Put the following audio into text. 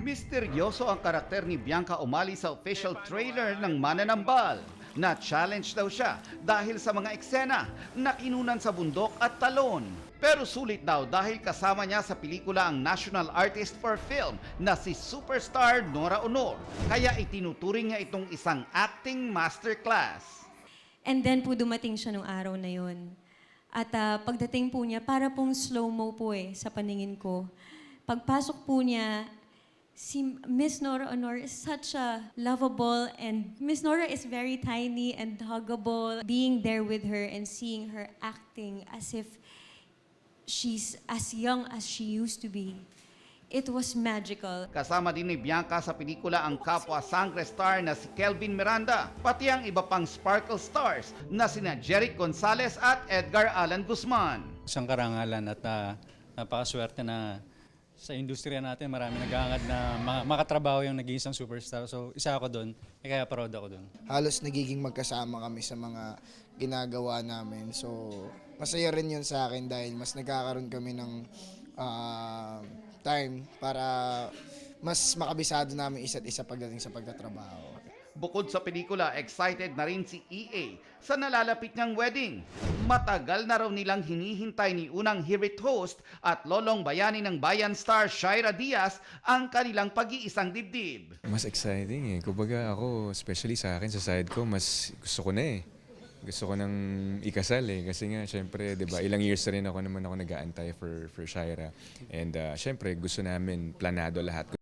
Misteryoso ang karakter ni Bianca Umali sa official trailer ng Mananambal. Na-challenge daw siya dahil sa mga eksena na kinunan sa bundok at talon. Pero sulit daw dahil kasama niya sa pelikula ang national artist for film na si superstar Nora Honor. Kaya itinuturing niya itong isang acting masterclass. And then po dumating siya nung araw na yun. At pagdating po niya, para pong slow-mo po sa paningin ko. Pagpasok po niya, si Miss Nora Honor is such a lovable, and Miss Nora is very tiny and huggable. Being there with her and seeing her acting as if she's as young as she used to be, it was magical. Kasama din ni Bianca sa pelikula ang kapwa sangre star na si Kelvin Miranda, pati ang iba pang sparkle stars na sina Jeric Gonzalez at Edgar Allan Guzman. Isang karangalan at napakaswerte na sa industriya natin marami nag-aangad na makatrabaho yung naging isang superstar. So isa ako doon, kaya proud ako doon. Halos nagiging magkasama kami sa mga ginagawa namin. So masaya rin yun sa akin dahil mas nagkakaroon kami ng time para mas makabisado namin isa't isa pagdating sa pagtatrabaho. Bukod sa pelikula, excited na rin si EA sa nalalapit niyang wedding. Matagal na raw nilang hinihintay ni unang Hear It host at lolong bayani ng bayan star Shaira Diaz ang kanilang pag-iisang dibdib. Mas exciting Kumbaga ako, especially sa akin, sa side ko, mas gusto ko na Gusto ko nang ikasal kasi nga syempre 'di ba ilang years na rin ako nag-aantay for Shaira, and syempre gusto namin planado lahat.